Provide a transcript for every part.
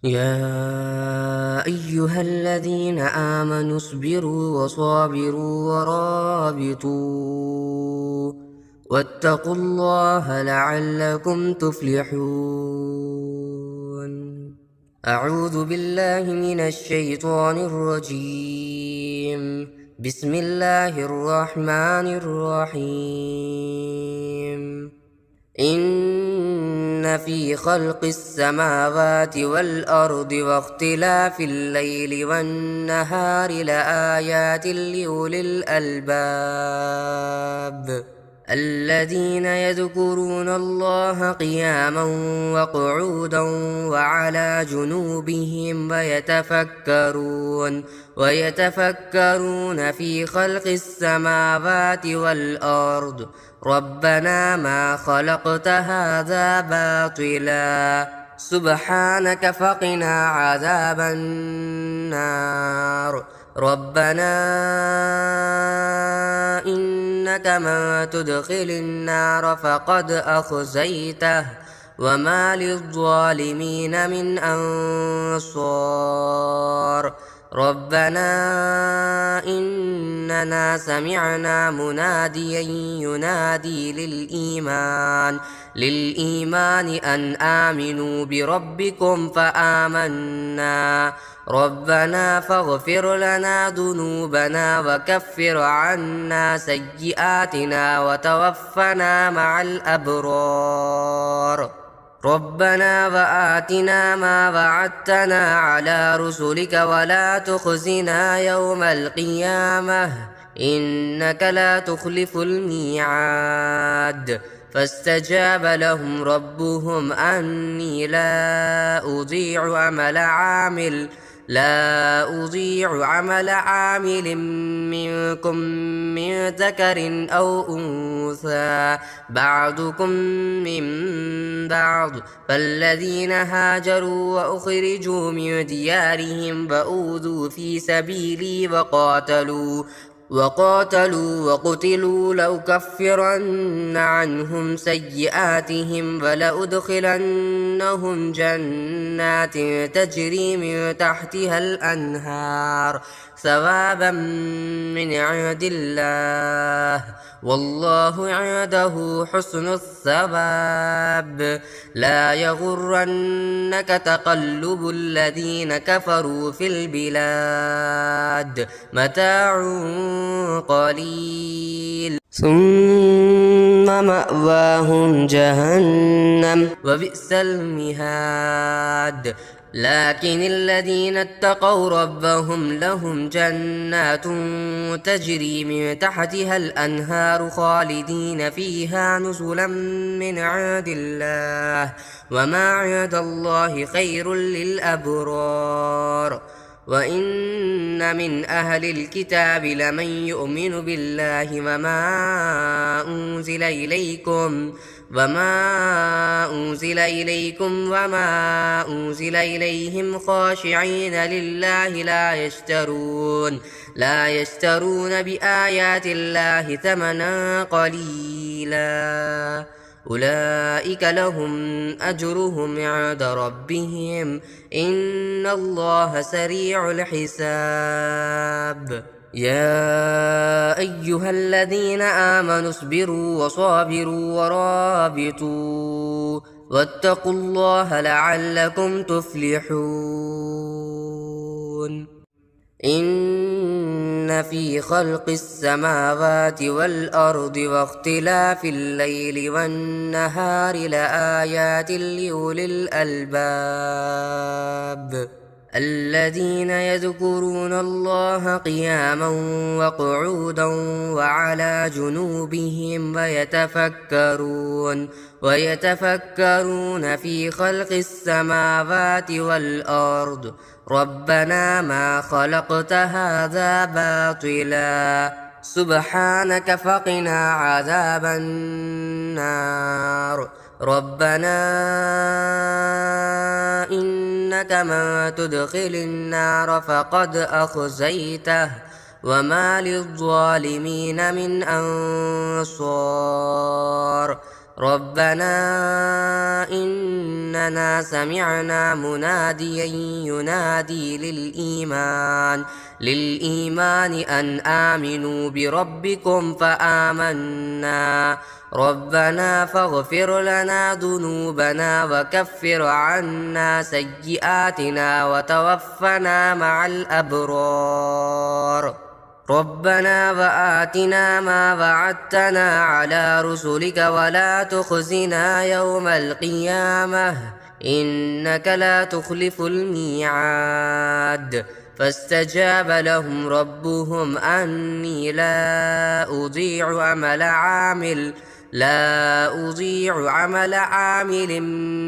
يا أيها الذين آمنوا اصبروا وصابروا ورابطوا واتقوا الله لعلكم تفلحون. أعوذ بالله من الشيطان الرجيم. بسم الله الرحمن الرحيم. إن في خلق السماوات والأرض واختلاف الليل والنهار لآيات لأولي الألباب الذين يذكرون الله قياما وقعودا وعلى جنوبهم ويتفكرون في خلق السماوات والأرض ربنا ما خلقت هذا باطلا سبحانك فقنا عذاب النار. ربنا إنك من تدخل النار فقد أخزيته وما للظالمين من أنصار. ربنا إننا سمعنا مناديا ينادي للإيمان أن آمنوا بربكم فآمنا. ربنا فاغفر لنا ذنوبنا وكفر عنا سيئاتنا وتوفنا مع الأبرار. ربنا وآتنا ما وعدتنا على رسلك ولا تخزنا يوم القيامة إنك لا تخلف الميعاد. فاستجاب لهم ربهم أني لا أضيع عمل عامل منكم من ذكر أو أنثى بعضكم من بعض. فالذين هاجروا وأخرجوا من ديارهم فأوذوا في سبيلي وقتلوا لأكفرن عنهم سيئاتهم ولأدخلنهم جنات تجري من تحتها الأنهار ثوابا من عند الله والله عنده حسن الثواب. لا يغرنك تقلب الذين كفروا في البلاد متاع قليل ثم مأواهم جهنم وبئس المهاد. لكن الذين اتقوا ربهم لهم جنات تجري من تحتها الأنهار خالدين فيها نزلا من عند الله وما عند الله خير للأبرار. وإن من أهل الكتاب لمن يؤمن بالله وما أنزل إليكم وما أنزل إليهم خاشعين لله لا يشترون بآيات الله ثمنا قليلا أولئك لهم أجرهم عند ربهم إن الله سريع الحساب. يا أيها الذين آمنوا اصبروا وصابروا ورابطوا واتقوا الله لعلكم تفلحون. إن في خلق السماوات والأرض واختلاف الليل والنهار لآيات لأولي الألباب الذين يذكرون الله قياما وقعودا وعلى جنوبهم ويتفكرون في خلق السماوات والأرض ربنا ما خلقت هذا باطلا سبحانك فقنا عذاب النار. ربنا إنك من تدخل النار فقد أخزيته وما للظالمين من أنصار. ربنا إننا سمعنا مناديا ينادي للإيمان أن آمنوا بربكم فآمنا ربنا فاغفر لنا ذنوبنا وكفر عنا سيئاتنا وتوفنا مع الأبرار ربنا وآتنا ما وعدتنا على رسلك ولا تخزنا يوم القيامة إنك لا تخلف الميعاد فاستجاب لهم ربهم أني لا أضيع عمل عامل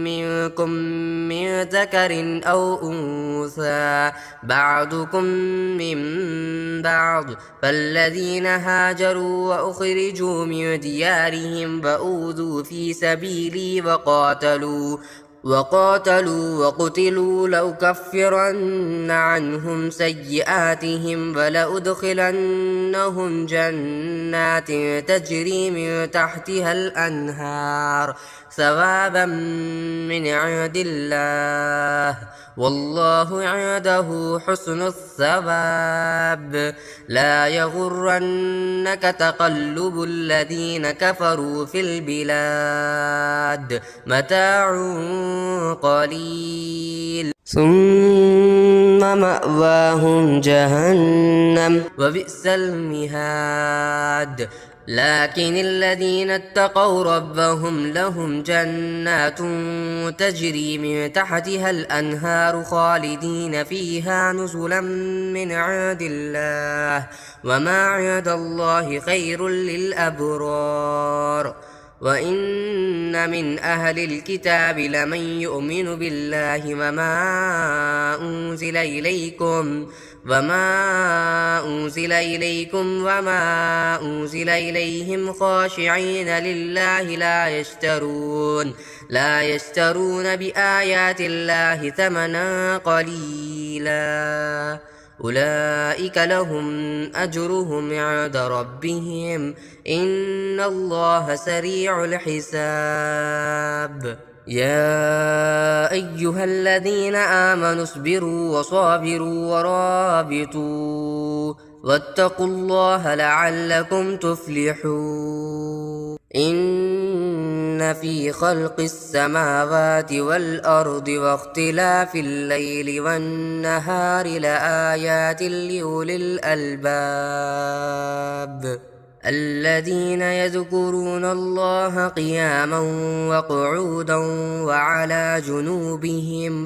منكم من ذكر أو أنثى بعضكم من بعض فالذين هاجروا وأخرجوا من ديارهم وأوذوا في سبيلي وقاتلوا وقتلوا لأكفرن عنهم سيئاتهم ولأدخلنهم جنات تجري من تحتها الأنهار ثوابا من عند الله والله عنده حسن الثواب لا يغرنك تقلب الذين كفروا في البلاد متاع قليل ثم مأواهم جهنم وبئس المهاد لكن الذين اتقوا ربهم لهم جنات تجري من تحتها الأنهار خالدين فيها نزلا من عند الله وما عند الله خير للأبرار وإن من أهل الكتاب لمن يؤمن بالله وما أنزل إليكم وما أنزل إليهم خاشعين لله لا يشترون بآيات الله ثمنا قليلا أولئك لهم أجرهم عند ربهم إن الله سريع الحساب يا أيها الذين آمنوا اصبروا وصابروا ورابطوا واتقوا الله لعلكم تفلحون إن في خلق السماوات والأرض واختلاف الليل والنهار لآيات لأولي الألباب الذين يذكرون الله قياما وقعودا وعلى جنوبهم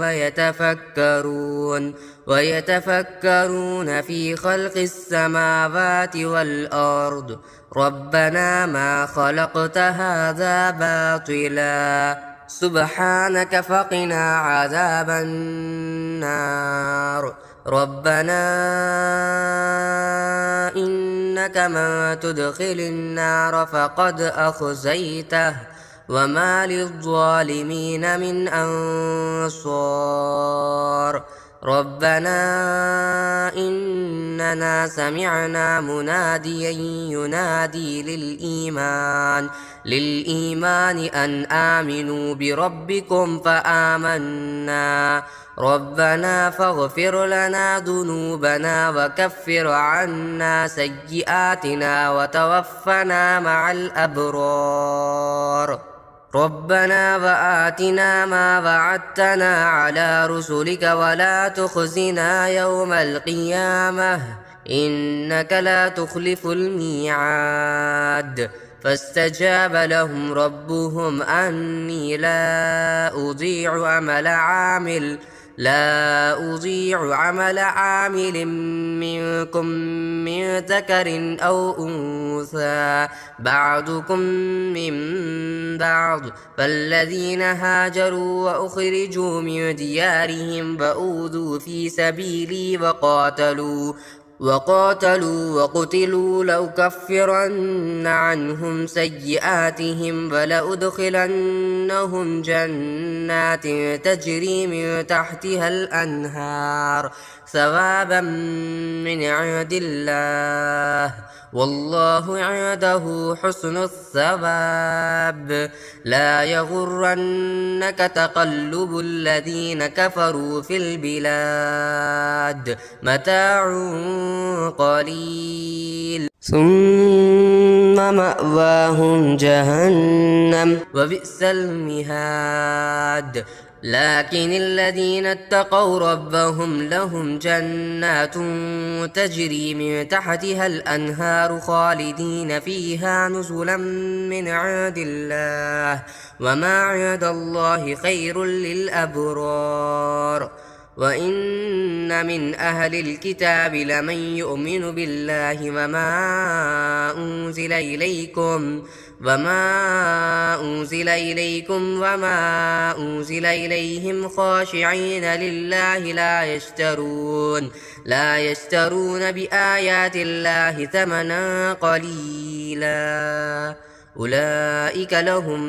ويتفكرون في خلق السماوات والأرض ربنا ما خلقت هذا باطلا سبحانك فقنا عذاب النار ربنا إنك من تدخل النار فقد أخزيته وما للظالمين من أنصار ربنا إننا سمعنا مناديا ينادي للإيمان أن آمنوا بربكم فآمنا ربنا فاغفر لنا ذنوبنا وكفر عنا سيئاتنا وتوفنا مع الأبرار ربنا وآتنا ما وعدتنا على رسلك ولا تخزنا يوم القيامة إنك لا تخلف الميعاد فاستجاب لهم ربهم أني لا أضيع عمل عامل منكم من ذكر أو أنثى بعضكم من بعض فالذين هاجروا وأخرجوا من ديارهم وأوذوا في سبيلي وقاتلوا وقتلوا لأكفرن عنهم سيئاتهم ولأدخلنهم جنات تجري من تحتها الأنهار ثوابا من عند الله والله عنده حسن الثواب لا يغرنك تقلب الذين كفروا في البلاد متاع قليل ثم مأواهم جهنم وبئس المهاد لكن الذين اتقوا ربهم لهم جنات تجري من تحتها الأنهار خالدين فيها نزلا من عند الله وما عند الله خير للأبرار وإن من أهل الكتاب لمن يؤمن بالله وما أنزل إليكم وما أنزل إليهم خاشعين لله لا يشترون بآيات الله ثمنا قليلا أولئك لهم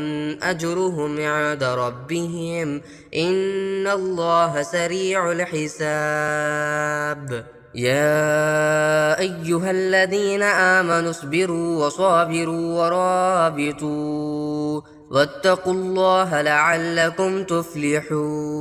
أجرهم عند ربهم إن الله سريع الحساب يا أيها الذين آمنوا اصبروا وصابروا ورابطوا واتقوا الله لعلكم تفلحون